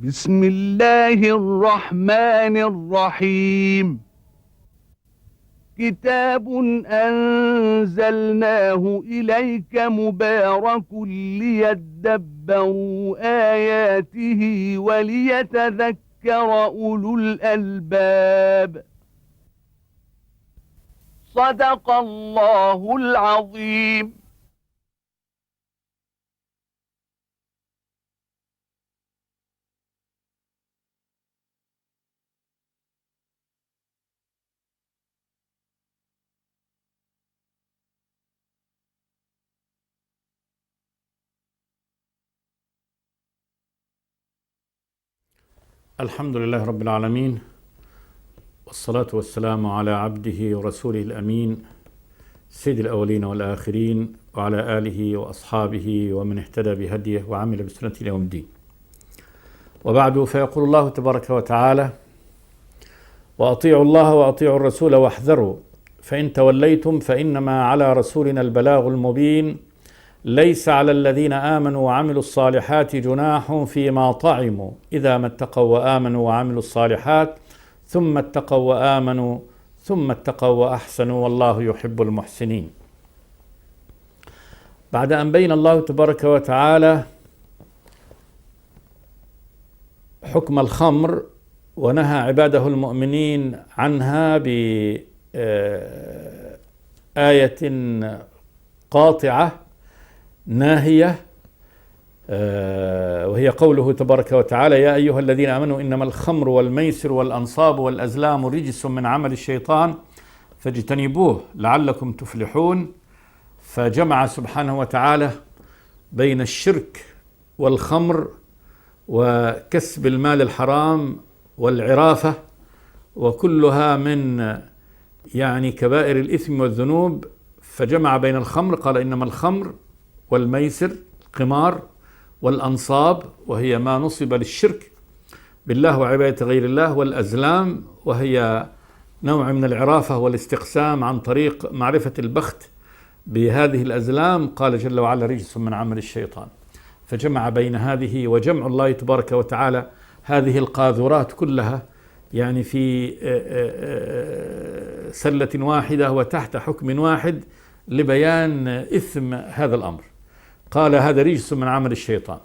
بسم الله الرحمن الرحيم. كتاب أنزلناه إليك مبارك ليدبروا آياته وليتذكر أولو الألباب. صدق الله العظيم. الحمد لله رب العالمين، والصلاة والسلام على عبده ورسوله الأمين سيد الأولين والآخرين، وعلى آله وأصحابه ومن اهتدى بهديه وعمل بسنته إلى يوم الدين. وبعد، فيقول الله تبارك وتعالى: وأطيعوا الله وأطيعوا الرسول واحذروا فإن توليتم فإنما على رسولنا البلاغ المبين ليس على الذين آمنوا وعملوا الصالحات جناح فيما طعموا إذا ما اتقوا وآمنوا وعملوا الصالحات ثم اتقوا وآمنوا ثم اتقوا وأحسنوا والله يحب المحسنين. بعد أن بين الله تبارك وتعالى حكم الخمر ونهى عباده المؤمنين عنها بآية قاطعة ناهية، وهي قوله تبارك وتعالى: يا أيها الذين آمنوا إنما الخمر والميسر والأنصاب والأزلام رجس من عمل الشيطان فاجتنبوه لعلكم تفلحون. فجمع سبحانه وتعالى بين الشرك والخمر وكسب المال الحرام والعرافة، وكلها من كبائر الإثم والذنوب. فجمع بين الخمر، قال: إنما الخمر والميسر القمار، والأنصاب وهي ما نصب للشرك بالله وعبادة غير الله، والأزلام وهي نوع من العرافة والاستقسام عن طريق معرفة البخت بهذه الأزلام، قال جل وعلا: رجس من عمل الشيطان. فجمع بين هذه، وجمع الله تبارك وتعالى هذه القاذورات كلها في سلة واحدة وتحت حكم واحد لبيان إثم هذا الأمر. قال: هذا رجس من عمل الشيطان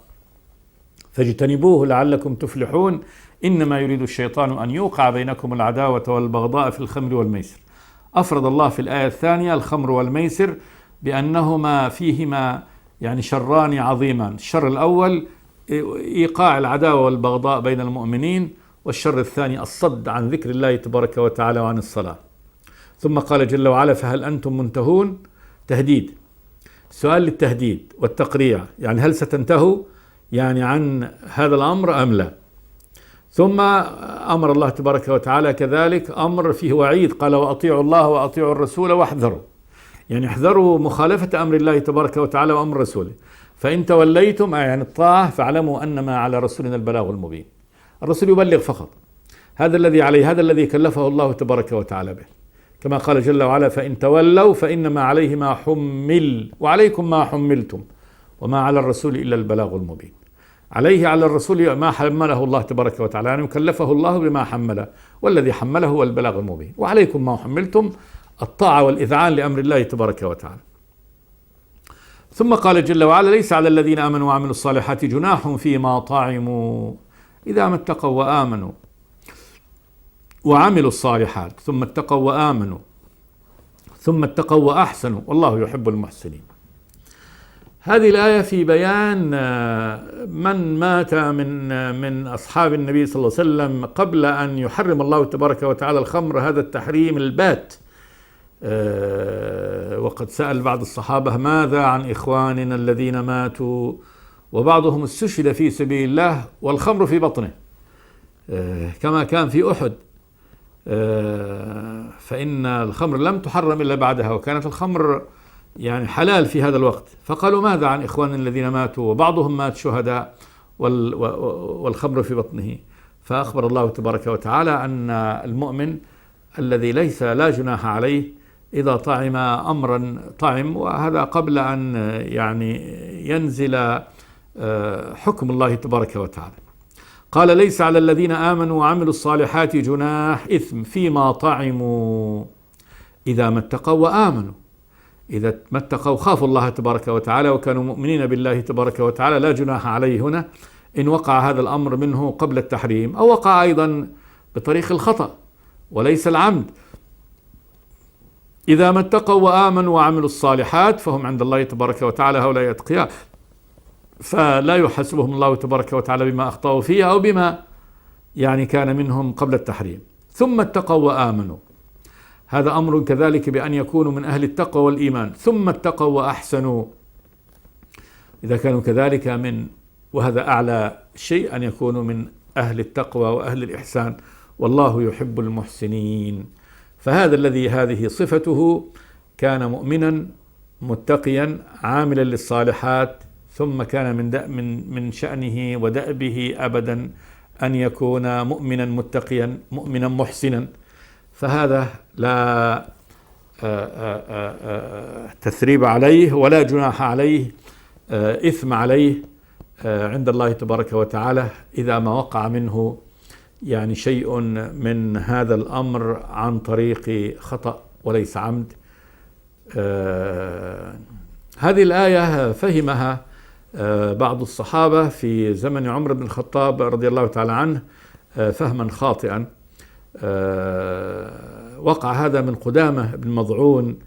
فاجتنبوه لعلكم تفلحون، إنما يريد الشيطان أن يوقع بينكم العداوة والبغضاء في الخمر والميسر. أفرد الله في الآية الثانية الخمر والميسر بأنهما فيهما شران عظيمان. الشر الأول إيقاع العداوة والبغضاء بين المؤمنين، والشر الثاني الصد عن ذكر الله تبارك وتعالى وعن الصلاة. ثم قال جل وعلا: فهل أنتم منتهون؟ تهديد، سؤال للتهديد والتقريع، هل ستنتهوا عن هذا الأمر أم لا؟ ثم أمر الله تبارك وتعالى كذلك أمر فيه وعيد، قال: وأطيعوا الله وأطيعوا الرسول واحذروا، احذروا مخالفة أمر الله تبارك وتعالى وأمر رسوله. فإن توليتم الطاعة فاعلموا أنما على رسولنا البلاغ المبين. الرسول يبلغ فقط، هذا الذي عليه، هذا الذي كلفه الله تبارك وتعالى به، كما قال جل وعلا: فإن تولوا فإنما عليه ما حمل وعليكم ما حملتم وما على الرسول إلا البلاغ المبين. على الرسول ما حمله الله تبارك وتعالى، كلفه الله بما حمله، والذي حمله هو البلاغ المبين. وعليكم ما حملتم، الطاعة والإذعان لأمر الله تبارك وتعالى. ثم قال جل وعلا: ليس على الذين آمنوا وعملوا الصالحات جناح فيما طعموا إذا ما اتقوا وآمنوا وعملوا الصالحات ثم اتقوا وآمنوا ثم اتقوا وأحسنوا والله يحب المحسنين. هذه الآية في بيان من مات من أصحاب النبي صلى الله عليه وسلم قبل أن يحرم الله تبارك وتعالى الخمر هذا التحريم البات. وقد سأل بعض الصحابة: ماذا عن إخواننا الذين ماتوا وبعضهم استشهد في سبيل الله والخمر في بطنه، كما كان في أحد؟ فإن الخمر لم تحرم إلا بعدها، وكانت الخمر حلال في هذا الوقت. فقالوا: ماذا عن إخواننا الذين ماتوا وبعضهم مات شهداء والخمر في بطنه؟ فأخبر الله تبارك وتعالى أن المؤمن الذي لا جناح عليه إذا طعم أمرا طعم، وهذا قبل أن ينزل حكم الله تبارك وتعالى. قال ليس على الذين آمنوا وعملوا الصالحات جناح إثم فيما طعموا إذا ما اتقوا وآمنوا. إذا ما اتقوا خافوا الله تبارك وتعالى وكانوا مؤمنين بالله تبارك وتعالى لا جناح عليه هنا إن وقع هذا الأمر منه قبل التحريم أو وقع أيضا بطريق الخطأ وليس العمد. إذا ما اتقوا وآمنوا وعملوا الصالحات فهم عند الله تبارك وتعالى هؤلاء أتقياء، فلا يحاسبهم الله تبارك وتعالى بما أخطأوا فيه أو بما يعني كان منهم قبل التحريم. ثم اتقوا وآمنوا، هذا أمر كذلك بأن يكونوا من أهل التقوى والإيمان. ثم اتقوا وأحسنوا، إذا كانوا كذلك وهذا أعلى شيء أن يكونوا من أهل التقوى وأهل الإحسان، والله يحب المحسنين. فهذا الذي هذه صفته كان مؤمنا متقيا عاملا للصالحات، ثم كان من شأنه ودأبه أبدا أن يكون مؤمنا متقيا مؤمنا محسنا. فهذا لا تثريب عليه ولا جناح عليه، إثم عليه عند الله تبارك وتعالى إذا ما وقع منه يعني شيء من هذا الأمر عن طريق خطأ وليس عمد. هذه الآية فهمها بعض الصحابة في زمن عمر بن الخطاب رضي الله تعالى عنه فهما خاطئا. وقع هذا من قدامة بن مضعون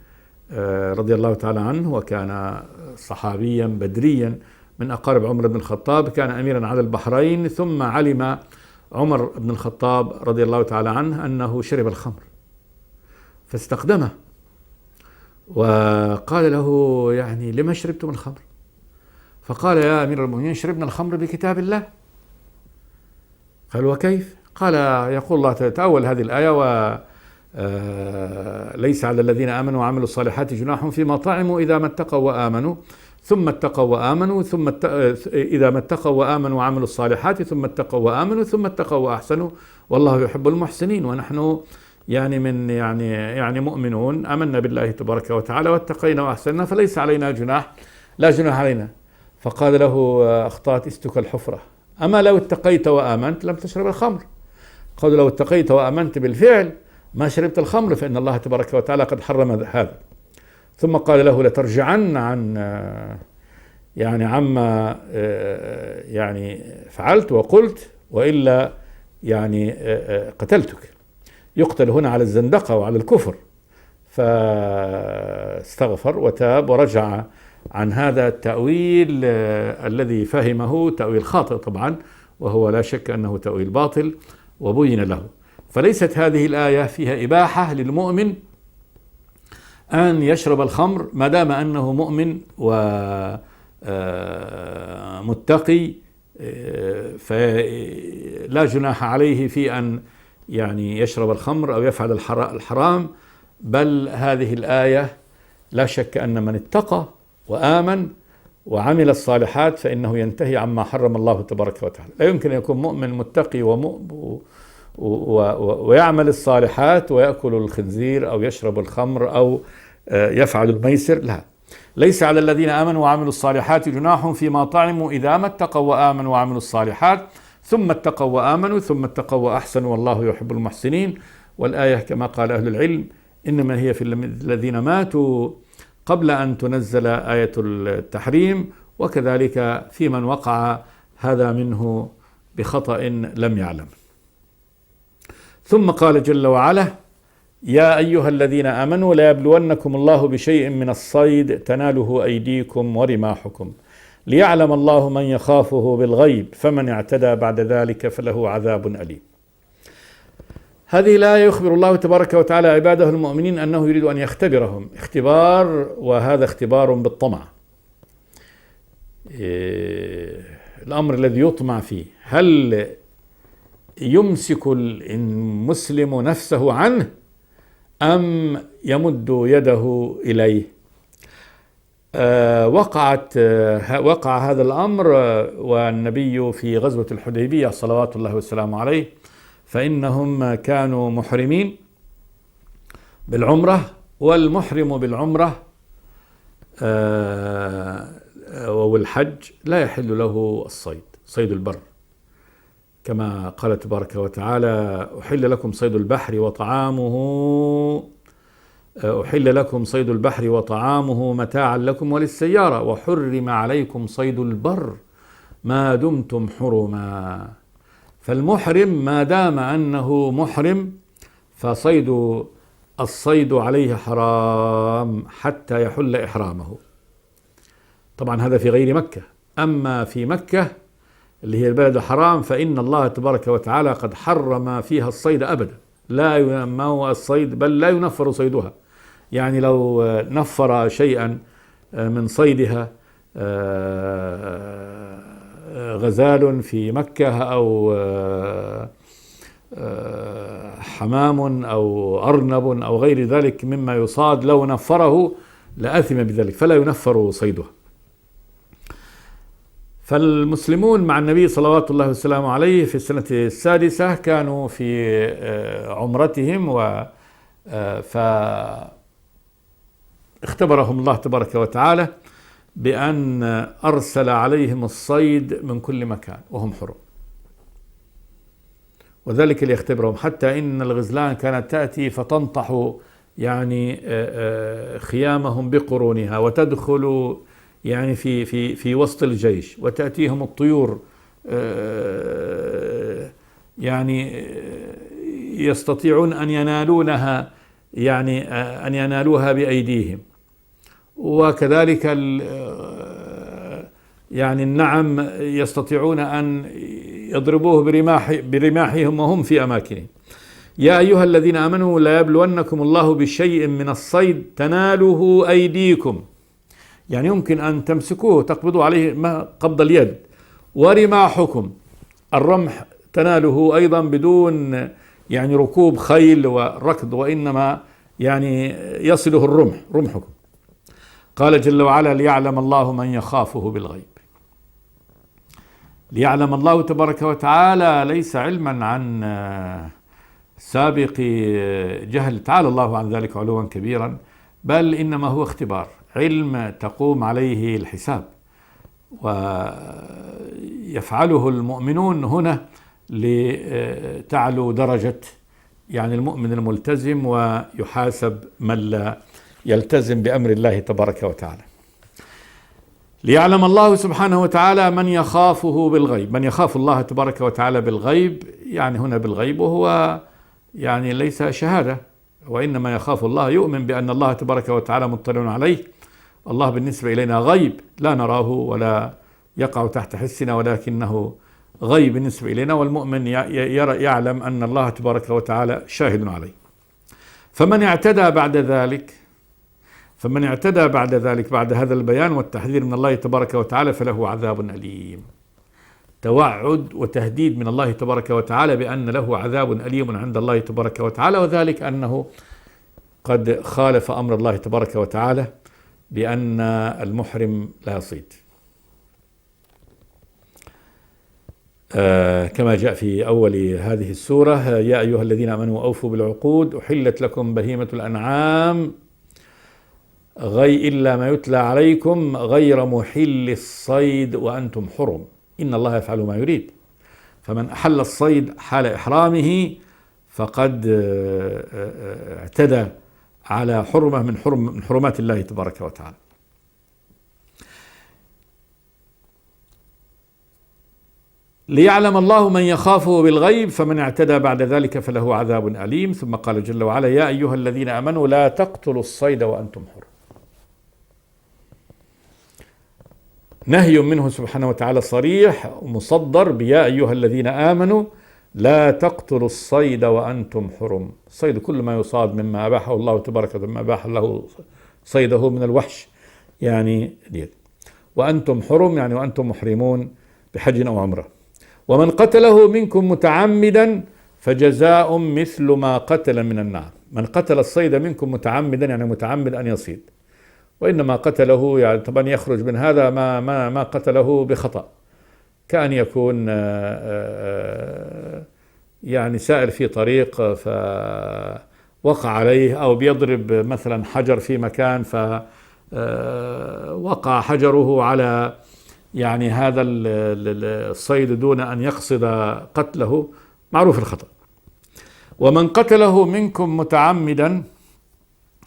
رضي الله تعالى عنه، وكان صحابيا بدريا من أقارب عمر بن الخطاب، كان أميرا على البحرين. ثم علم عمر بن الخطاب رضي الله تعالى عنه أنه شرب الخمر فاستقدمه وقال له يعني لما شربتم الخمر؟ فقال يا أمير المؤمنين شربنا الخمر بكتاب الله. قال وكيف؟ قال يقول الله تأول هذه الآية ليس على الذين آمنوا وعملوا الصالحات جناح فيما طعموا إذا ما اتقوا وآمنوا ثم اتقوا وآمنوا إذا ما اتقوا وآمنوا وعملوا الصالحات ثم اتقوا وآمنوا ثم اتقوا وأحسنوا والله يحب المحسنين. ونحن يعني مؤمنون آمنا بالله تبارك وتعالى واتقينا وأحسننا فليس علينا جناح، لا جناح علينا. فقال له أخطأت استك الحفرة، أما لو اتقيت وآمنت لم تشرب الخمر. قال لو اتقيت وآمنت بالفعل ما شربت الخمر فإن الله تبارك وتعالى قد حرم هذا. ثم قال له لترجعن عن عما فعلت وقلت وإلا قتلتك. يقتل هنا على الزندقة وعلى الكفر. فاستغفر وتاب ورجع عن هذا التأويل الذي فهمه تأويل خاطئ طبعا، وهو لا شك أنه تأويل باطل وبين له. فليست هذه الآية فيها إباحة للمؤمن أن يشرب الخمر ما دام أنه مؤمن ومتقي، فلا جناح عليه في أن يشرب الخمر أو يفعل الحرام. بل هذه الآية لا شك أن من اتقى وآمن وعمل الصالحات فإنه ينتهي عما حرم الله تبارك وتعالى. لا يمكن أن يكون مؤمن متقي ويعمل الصالحات ويأكل الخنزير أو يشرب الخمر أو يفعل الميسر، لا. ليس على الذين آمنوا وعملوا الصالحات جناح فيما طعموا إذا ما اتقوا وآمنوا وعملوا الصالحات ثم اتقوا وآمنوا ثم اتقوا وأحسنوا والله يحب المحسنين. والآية كما قال أهل العلم إنما هي في الذين ماتوا قبل أن تنزل آية التحريم، وكذلك في من وقع هذا منه بخطأ لم يعلم. ثم قال جل وعلا يا أيها الذين آمنوا لا يبلونكم الله بشيء من الصيد تناله أيديكم ورماحكم ليعلم الله من يخافه بالغيب فمن اعتدى بعد ذلك فله عذاب أليم. هذه الآية يخبر الله تبارك وتعالى عباده المؤمنين أنه يريد أن يختبرهم اختبار، وهذا اختبار بالطمع. الأمر الذي يطمع فيه هل يمسك المسلم نفسه عنه أم يمد يده إليه؟ وقع هذا الأمر والنبي في غزوة الحديبية صلوات الله والسلام عليه، فإنهم كانوا محرمين بالعمرة، والمحرم بالعمرة والحج لا يحل له الصيد، صيد البر، كما قال تبارك وتعالى: أحل لكم صيد البحر وطعامه متاعا لكم وللسيارة، وحرم عليكم صيد البر ما دمتم حرما. فالمحرم ما دام أنه محرم الصيد عليه حرام حتى يحل إحرامه. طبعا هذا في غير مكة. أما في مكة اللي هي البلد الحرام فإن الله تبارك وتعالى قد حرم فيها الصيد أبدا، ما هو الصيد بل لا ينفر صيدها. يعني لو نفر شيئا من صيدها غزال في مكة أو حمام أو أرنب أو غير ذلك مما يصاد، لو نفره لأثم بذلك، فلا ينفر صيدها. فالمسلمون مع النبي صلوات الله وسلامه عليه في السنة السادسة كانوا في عمرتهم، فاختبرهم الله تبارك وتعالى بأن أرسل عليهم الصيد من كل مكان وهم حرم، وذلك ليختبرهم، حتى إن الغزلان كانت تأتي فتنطح يعني خيامهم بقرونها وتدخل يعني في وسط الجيش، وتأتيهم الطيور يعني يستطيعون أن ينالونها، يعني أن ينالوها بأيديهم. وكذلك يعني النعم يستطيعون أن يضربوه برماحهم وهم في أماكنهم. يا أيها الذين آمنوا لا يبلونكم الله بشيء من الصيد تناله أيديكم، يعني يمكن أن تمسكوه تقبضوا عليه قبض اليد، ورماحكم الرمح تناله أيضا بدون يعني ركوب خيل وركض، وإنما يعني يصله رمحكم. قال جل وعلا: ليعلم الله من يخافه بالغيب. ليعلم الله تبارك وتعالى ليس علما عن سابق جهل، تعالى الله عن ذلك علوا كبيرا، بل إنما هو اختبار، علم تقوم عليه الحساب، ويفعله المؤمنون هنا لتعلو درجة يعني المؤمن الملتزم، ويحاسب من لا يلتزم بأمر الله تبارك وتعالى. ليعلم الله سبحانه وتعالى من يخافه بالغيب، من يخاف الله تبارك وتعالى بالغيب، يعني هنا بالغيب وهو يعني ليس شهادة، وإنما يخاف الله، يؤمن بأن الله تبارك وتعالى مطلع عليه. الله بالنسبة إلينا غيب لا نراه ولا يقع تحت حسنا، ولكنه غيب بالنسبة إلينا، والمؤمن يعلم أن الله تبارك وتعالى شاهد عليه. فمن اعتدى بعد ذلك بعد هذا البيان والتحذير من الله تبارك وتعالى فله عذاب أليم. توعد وتهديد من الله تبارك وتعالى بأن له عذاب أليم عند الله تبارك وتعالى، وذلك أنه قد خالف أمر الله تبارك وتعالى بأن المحرم لا يصيد، كما جاء في أول هذه السورة: يا أيها الذين آمنوا أوفوا بالعقود، أحلت لكم بهيمة الأنعام إلا ما يتلى عليكم غير محل الصيد وأنتم حرم إن الله يفعل ما يريد. فمن أحل الصيد حال إحرامه فقد اعتدى على حرمة من حرمات الله تبارك وتعالى. ليعلم الله من يخافه بالغيب، فمن اعتدى بعد ذلك فله عذاب أليم. ثم قال جل وعلا: يا أيها الذين آمنوا لا تقتلوا الصيد وأنتم حرم. نهي منه سبحانه وتعالى صريح مصدر بيا أيها الذين آمنوا لا تقتلوا الصيد وأنتم حرم. الصيد كل ما يصاد مما أباحه الله تبارك وتعالى، مما أباح له صيده من الوحش، يعني وأنتم حرم يعني وأنتم محرمون بحج أو عمرة. ومن قتله منكم متعمدا فجزاء مثل ما قتل من النعم. من قتل الصيد منكم متعمدا يعني متعمد أن يصيد، وإنما قتله يعني طبعا يخرج من هذا ما قتله بخطأ، كأن يكون يعني سائر في طريق فوقع عليه، أو بيضرب مثلا حجر في مكان فوقع حجره على يعني هذا الصيد دون أن يقصد قتله معروف الخطأ. ومن قتله منكم متعمدا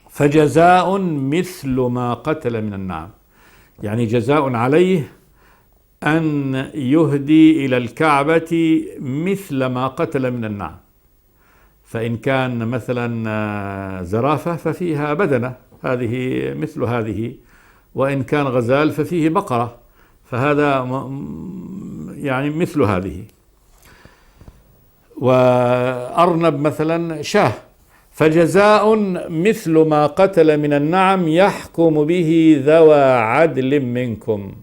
فجزاء مثل ما قتل من النعم، يعني جزاء عليه أن يهدي إلى الكعبة مثل ما قتل من النعم. فإن كان مثلا زرافة ففيها بدنة، هذه مثل هذه، وإن كان غزال ففيه بقرة، فهذا يعني مثل هذه. وأرنب مثلا شاه، فجزاء مثل ما قتل من النعم يحكم به ذوى عدل منكم،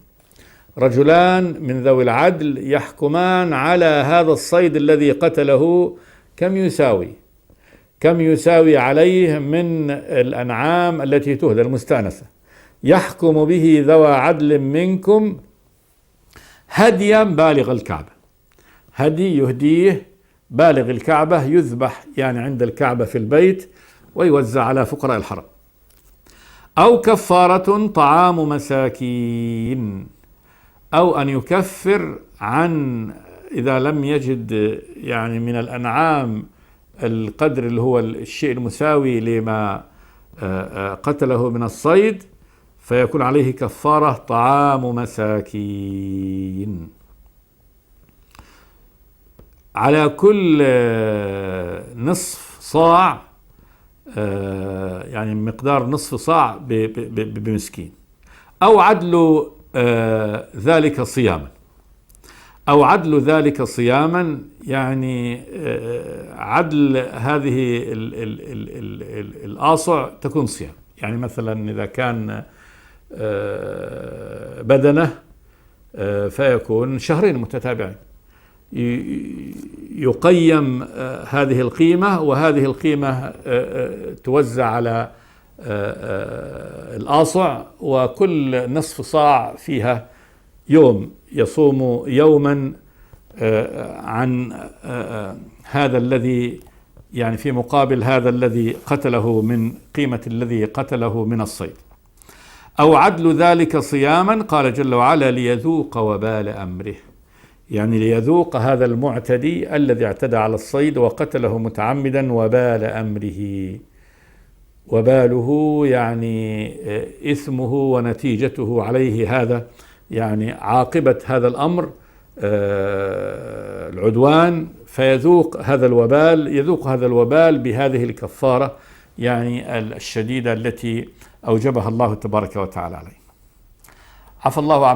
رجلان من ذوي العدل يحكمان على هذا الصيد الذي قتله كم يساوي عليه من الأنعام التي تهدى المستأنسة. يحكم به ذوى عدل منكم هديا بالغ الكعبة، هدي يهديه بالغ الكعبة، يذبح يعني عند الكعبة في البيت ويوزع على فقراء الحرم. أو كفارة طعام مساكين، أو أن يكفر عن إذا لم يجد يعني من الأنعام القدر اللي هو الشيء المساوي لما قتله من الصيد، فيكون عليه كفارة طعام مساكين على كل نصف صاع، يعني مقدار نصف صاع بمسكين. أو عدل ذلك صياما، أو عدل ذلك صياما، يعني عدل هذه الآصع تكون صيام. يعني مثلا إذا كان بدنه فيكون شهرين متتابعين، يقيم هذه القيمة، وهذه القيمة توزع على الآصع، وكل نصف صاع فيها يوم، يصوم يوما عن هذا الذي يعني في مقابل هذا الذي قتله من قيمة الذي قتله من الصيد. أو عدل ذلك صياما، قال جل وعلا ليذوق وبال أمره، يعني ليذوق هذا المعتدي الذي اعتدى على الصيد وقتله متعمدا وبال أمره. وباله يعني إثمه ونتيجته عليه، هذا يعني عاقبة هذا الأمر العدوان، فيذوق هذا الوبال بهذه الكفارة يعني الشديدة التي أوجبها الله تبارك وتعالى عليه. عفى الله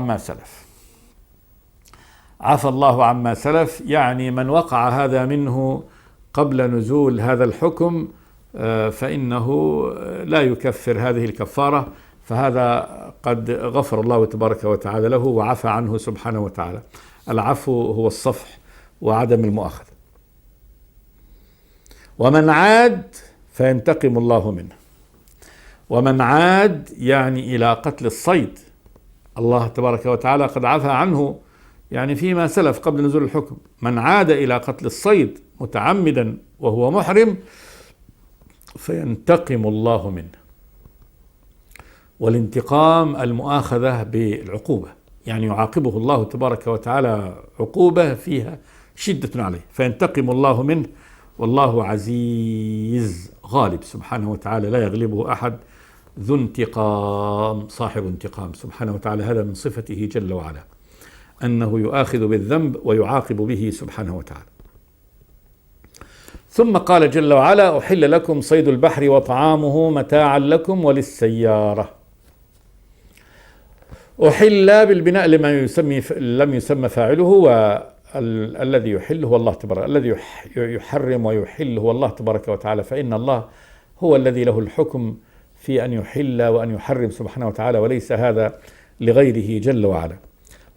عما سلف، يعني من وقع هذا منه قبل نزول هذا الحكم فإنه لا يكفر هذه الكفارة، فهذا قد غفر الله تبارك وتعالى له وعفى عنه سبحانه وتعالى. العفو هو الصفح وعدم المؤاخذة. ومن عاد فينتقم الله منه. ومن عاد يعني إلى قتل الصيد، الله تبارك وتعالى قد عفى عنه يعني فيما سلف قبل نزول الحكم. من عاد إلى قتل الصيد متعمدا وهو محرم فينتقم الله منه. والانتقام المؤاخذة بالعقوبة، يعني يعاقبه الله تبارك وتعالى عقوبة فيها شدة عليه، فينتقم الله منه. والله عزيز غالب سبحانه وتعالى، لا يغلبه أحد، ذو انتقام، صاحب انتقام سبحانه وتعالى. هذا من صفته جل وعلا، أنه يؤاخذ بالذنب ويعاقب به سبحانه وتعالى. ثم قال جل وعلا أحل لكم صيد البحر وطعامه متاعا لكم وللسيارة. أحل بالبناء لم يسمى فاعله، والذي يحل هو الله تبارك، الذي يحرم ويحل هو الله تبارك وتعالى، فإن الله هو الذي له الحكم في أن يحل وأن يحرم سبحانه وتعالى، وليس هذا لغيره جل وعلا.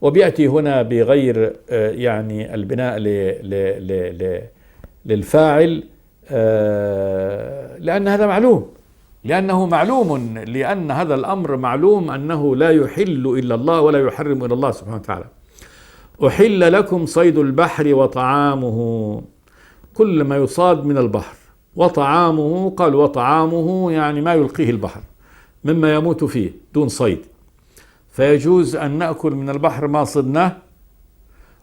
وبيأتي هنا بغير يعني البناء للفاعل لأن هذا معلوم، لأن هذا الأمر معلوم أنه لا يحل إلا الله ولا يحرم إلا الله سبحانه وتعالى. أحل لكم صيد البحر وطعامه، كل ما يصاد من البحر. وطعامه، قال وطعامه يعني ما يلقيه البحر مما يموت فيه دون صيد، فيجوز أن نأكل من البحر ما صدناه،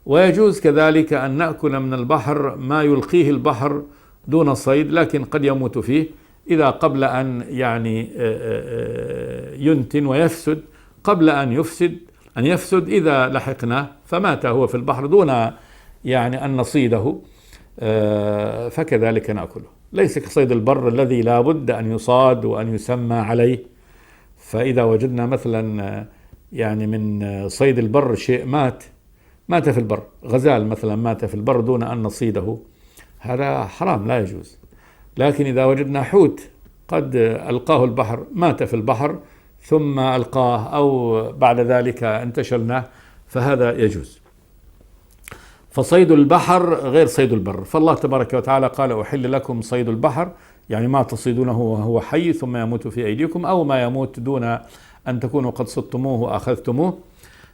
ويجوز كذلك أن نأكل من البحر ما يلقيه البحر دون صيد، لكن قد يموت فيه إذا قبل أن يعني ينتن ويفسد، قبل أن يفسد إذا لحقناه فمات هو في البحر دون يعني أن نصيده، فكذلك نأكله. ليس كصيد البر الذي لا بد أن يصاد وأن يسمى عليه. فإذا وجدنا مثلا يعني من صيد البر شيء مات في البر، غزال مثلا مات في البر دون أن نصيده، هذا حرام لا يجوز. لكن إذا وجدنا حوت قد ألقاه البحر، مات في البحر ثم ألقاه أو بعد ذلك انتشلناه، فهذا يجوز. فصيد البحر غير صيد البر. فالله تبارك وتعالى قال أحل لكم صيد البحر، يعني ما تصيدونه وهو حي ثم يموت في أيديكم، أو ما يموت دون أن تكونوا قد صدتموه وأخذتموه،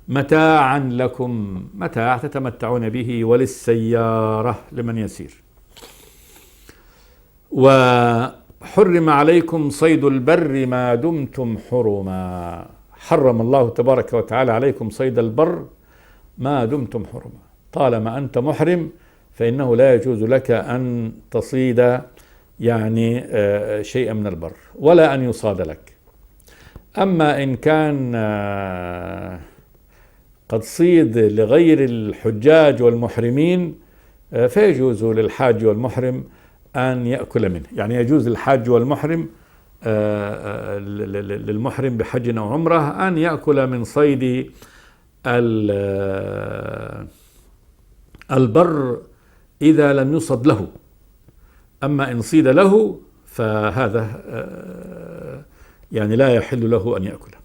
متاعا لكم، متاع تتمتعون به، وللسيارة لمن يسير. وحرم عليكم صيد البر ما دمتم حرما، حرم الله تبارك وتعالى عليكم صيد البر ما دمتم حرما. طالما أنت محرم فإنه لا يجوز لك أن تصيد يعني شيئا من البر ولا أن يصاد لك. أما إن كان قد صيد لغير الحجاج والمحرمين فيجوز للحاج والمحرم أن يأكل منه. يعني يجوز للحاج والمحرم للمحرم بحج أو عمرة أن يأكل من صيد البر إذا لم يصد له. أما إن صيد له فهذا يعني لا يحل له أن يأكله.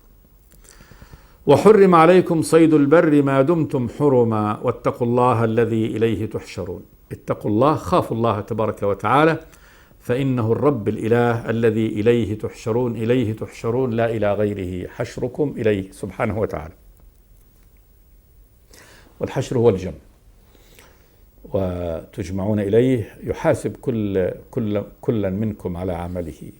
وحرم عليكم صيد البر ما دمتم حرما واتقوا الله الذي إليه تحشرون. اتقوا الله، خافوا الله تبارك وتعالى، فإنه الرب الإله الذي إليه تحشرون. إليه تحشرون لا إلى غيره، حشركم إليه سبحانه وتعالى. والحشر هو الجمع، وتجمعون إليه، يحاسب كل منكم على عمله.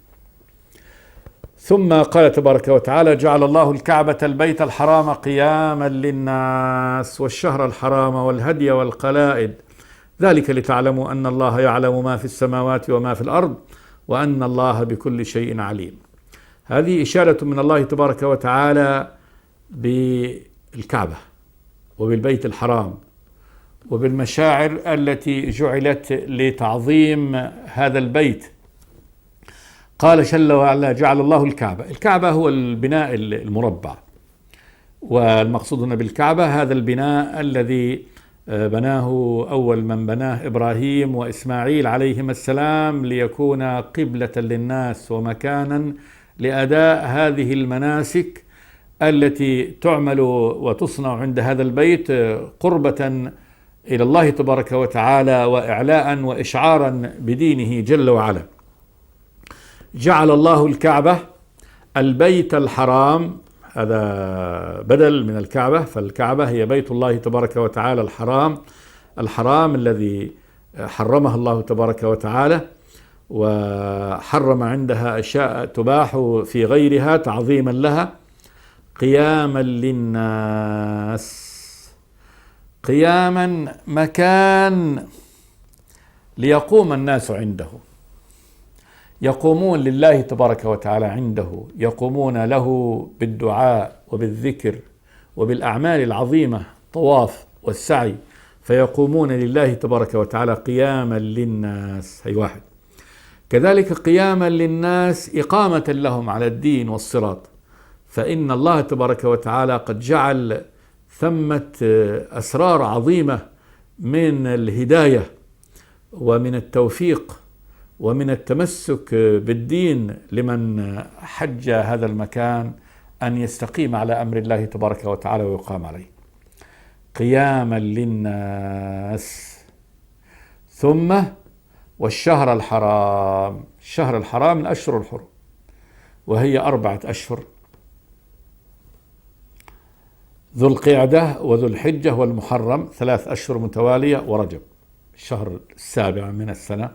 ثم قال تبارك وتعالى: جعل الله الكعبة البيت الحرام قياما للناس والشهر الحرام والهدي والقلائد، ذلك لتعلموا أن الله يعلم ما في السماوات وما في الأرض وأن الله بكل شيء عليم. هذه إشارة من الله تبارك وتعالى بالكعبة وبالبيت الحرام وبالمشاعر التي جعلت لتعظيم هذا البيت. قال جل وعلا: جعل الله الكعبة. الكعبة هو البناء المربع، والمقصود هنا بالكعبة هذا البناء الذي بناه أول من بناه إبراهيم وإسماعيل عليهما السلام ليكون قبلة للناس ومكانا لأداء هذه المناسك التي تعمل وتصنع عند هذا البيت قربة إلى الله تبارك وتعالى وإعلاء وإشعارا بدينه جل وعلا. جعل الله الكعبة البيت الحرام، هذا بدل من الكعبة، فالكعبة هي بيت الله تبارك وتعالى الحرام الذي حرمها الله تبارك وتعالى، وحرم عندها أشياء تباح في غيرها تعظيما لها. قياما للناس، قياما مكان ليقوم الناس عنده، يقومون لله تبارك وتعالى عنده، يقومون له بالدعاء وبالذكر وبالأعمال العظيمة، طواف والسعي، فيقومون لله تبارك وتعالى قياما للناس. هي واحد. كذلك قياما للناس إقامة لهم على الدين والصراط، فإن الله تبارك وتعالى قد جعل ثمة أسرار عظيمة من الهداية ومن التوفيق ومن التمسك بالدين لمن حج هذا المكان أن يستقيم على أمر الله تبارك وتعالى ويقام عليه. قياما للناس. ثم والشهر الحرام. الشهر الحرام الأشهر الحرم، وهي 4 أشهر: ذو القعدة وذو الحجة والمحرم، 3 أشهر متوالية، ورجب الشهر 7 من السنة.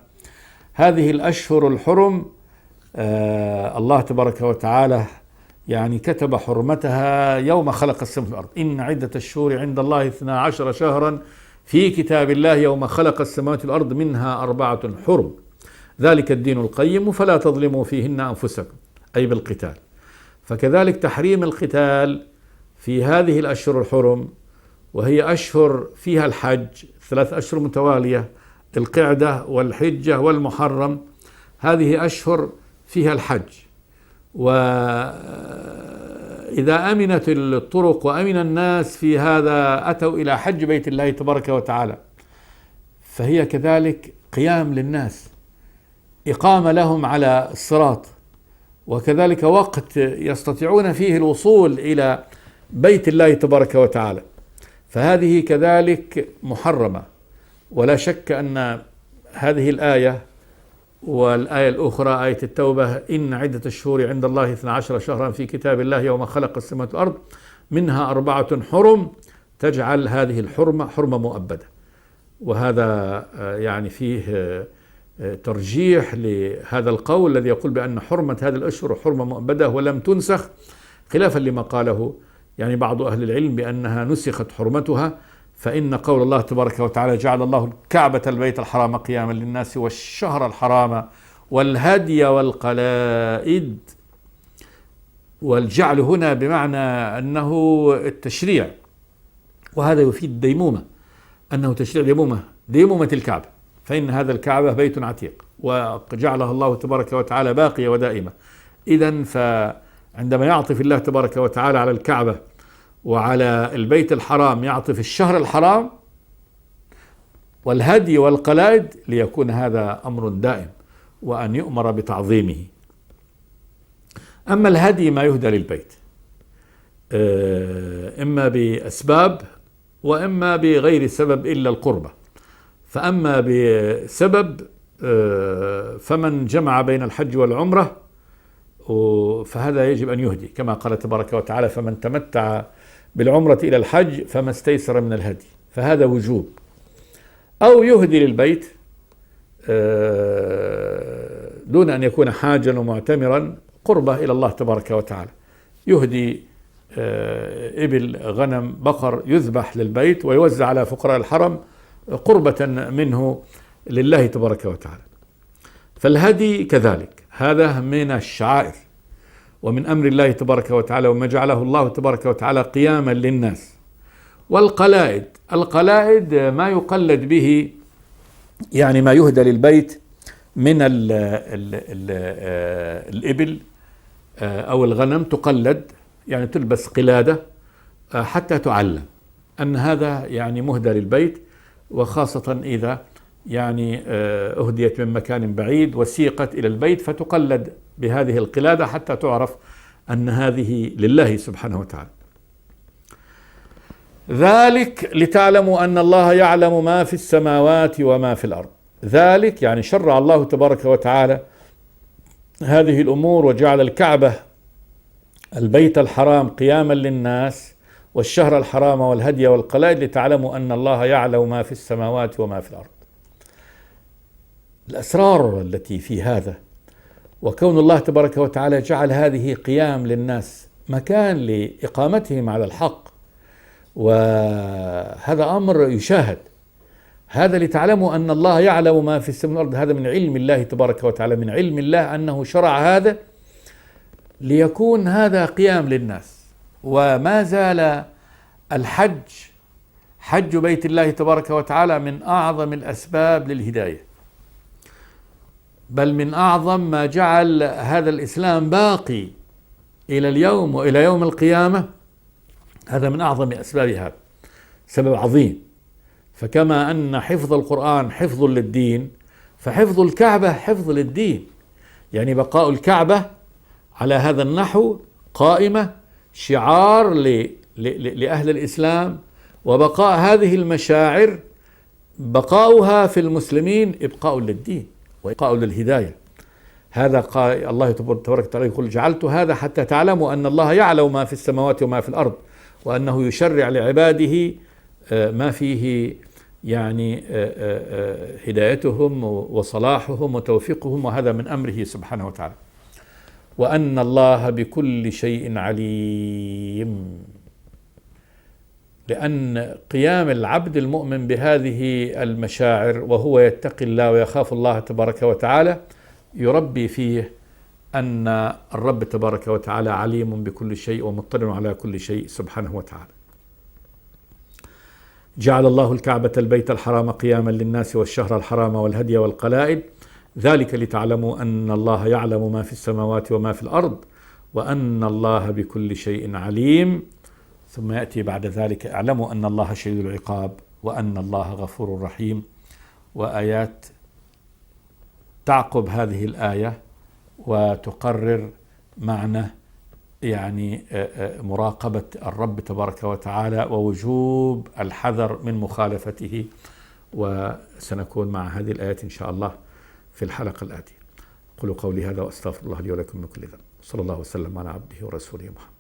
هذه الأشهر الحرم الله تبارك وتعالى يعني كتب حرمتها يوم خلق السماوات والأرض. إن عدة الشهور عند الله 12 شهرا في كتاب الله يوم خلق السماوات والأرض منها 4 حرم ذلك الدين القيم فلا تظلموا فيهن أنفسكم، أي بالقتال. فكذلك تحريم القتال في هذه الأشهر الحرم، وهي أشهر فيها الحج 3 أشهر متوالية، القعدة والحجة والمحرم، هذه أشهر فيها الحج. وإذا أمنت الطرق وأمن الناس في هذا أتوا إلى حج بيت الله تبارك وتعالى، فهي كذلك قيام للناس، إقامة لهم على الصراط، وكذلك وقت يستطيعون فيه الوصول إلى بيت الله تبارك وتعالى، فهذه كذلك محرمة. ولا شك أن هذه الآية والآية الأخرى آية التوبة إن عدة الشهور عند الله 12 شهرا في كتاب الله يوم خلق السماوات والأرض منها 4 حرم، تجعل هذه الحرمة حرمة مؤبدة. وهذا يعني فيه ترجيح لهذا القول الذي يقول بأن حرمة هذه الأشهر حرمة مؤبدة ولم تنسخ، خلافا لما قاله يعني بعض أهل العلم بأنها نسخت حرمتها. فإن قول الله تبارك وتعالى جعل الله الكعبة البيت الحرام قياما للناس والشهر الحرام والهدي والقلائد، والجعل هنا بمعنى أنه التشريع، وهذا يفيد الديمومة، أنه تشريع ديمومة الكعبة، فإن هذا الكعبة بيت عتيق وجعلها الله تبارك وتعالى باقية ودائمة. إذن فعندما يعطف الله تبارك وتعالى على الكعبة وعلى البيت الحرام يعطف الشهر الحرام والهدي والقلائد ليكون هذا أمر دائم وأن يؤمر بتعظيمه. أما الهدي ما يهدى للبيت إما بأسباب وإما بغير سبب إلا القربة. فأما بسبب فمن جمع بين الحج والعمرة فهذا يجب أن يهدي، كما قال تبارك وتعالى فمن تمتع بالعمرة إلى الحج فما استيسر من الهدي، فهذا وجوب. أو يهدي للبيت دون أن يكون حاجا ومعتمرا، قربة إلى الله تبارك وتعالى، يهدي إبل غنم بقر يذبح للبيت ويوزع على فقراء الحرم قربة منه لله تبارك وتعالى. فالهدي كذلك هذا من الشعائر ومن أمر الله تبارك وتعالى، وما جعله الله تبارك وتعالى قياما للناس. والقلائد، القلائد ما يقلد به يعني ما يهدى للبيت من الإبل أو الغنم، تقلد يعني تلبس قلادة حتى تعلم أن هذا يعني مهدى للبيت، وخاصة إذا يعني أهديت من مكان بعيد وسيقت إلى البيت فتقلد بهذه القلادة حتى تعرف أن هذه لله سبحانه وتعالى. ذلك لتعلموا أن الله يعلم ما في السماوات وما في الأرض. ذلك يعني شرع الله تبارك وتعالى هذه الأمور وجعل الكعبة البيت الحرام قياما للناس والشهر الحرام والهدي والقلائد لتعلموا أن الله يعلم ما في السماوات وما في الأرض. الأسرار التي في هذا، وكون الله تبارك وتعالى جعل هذه قيام للناس مكان لإقامتهم على الحق، وهذا أمر يشاهد. هذا لتعلموا أن الله يعلم ما في السماوات والأرض، هذا من علم الله تبارك وتعالى، من علم الله أنه شرع هذا ليكون هذا قيام للناس. وما زال الحج، حج بيت الله تبارك وتعالى، من أعظم الأسباب للهداية، بل من أعظم ما جعل هذا الإسلام باقي إلى اليوم وإلى يوم القيامة. هذا من أعظم أسباب هذا، سبب عظيم. فكما أن حفظ القرآن حفظ للدين، فحفظ الكعبة حفظ للدين، يعني بقاء الكعبة على هذا النحو قائمة شعار لأهل الإسلام، وبقاء هذه المشاعر بقاؤها في المسلمين إبقاء للدين وإبقاء للهداية. هذا قال الله تبارك وتعالى يقول جعلت هذا حتى تعلموا أن الله يعلم ما في السماوات وما في الأرض، وأنه يشرع لعباده ما فيه يعني هدايتهم وصلاحهم وتوفيقهم، وهذا من أمره سبحانه وتعالى. وأن الله بكل شيء عليم. لأن قيام العبد المؤمن بهذه المشاعر وهو يتقي الله ويخاف الله تبارك وتعالى يربي فيه أن الرب تبارك وتعالى عليم بكل شيء ومطلع على كل شيء سبحانه وتعالى. جعل الله الكعبة البيت الحرام قياما للناس والشهر الحرام والهدي والقلائد ذلك لتعلموا أن الله يعلم ما في السماوات وما في الأرض وأن الله بكل شيء عليم. ثم يأتي بعد ذلك اعلموا أن الله شديد العقاب وأن الله غفور رحيم، وآيات تعقب هذه الآية وتقرر معنى يعني مراقبة الرب تبارك وتعالى ووجوب الحذر من مخالفته. وسنكون مع هذه الآيات إن شاء الله في الحلقة الآتية. قولوا قولي هذا وأستغفر الله لي ولكم من كل ذنب. صلى الله وسلم على عبده ورسوله محمد.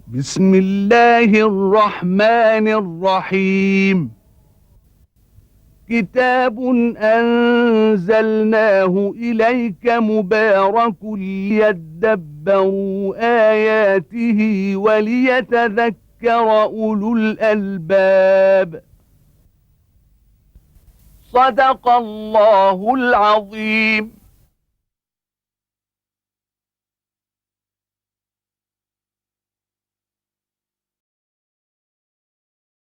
بسم الله الرحمن الرحيم. كتاب أنزلناه إليك مبارك ليدبروا آياته وليتذكر أولو الألباب. صدق الله العظيم.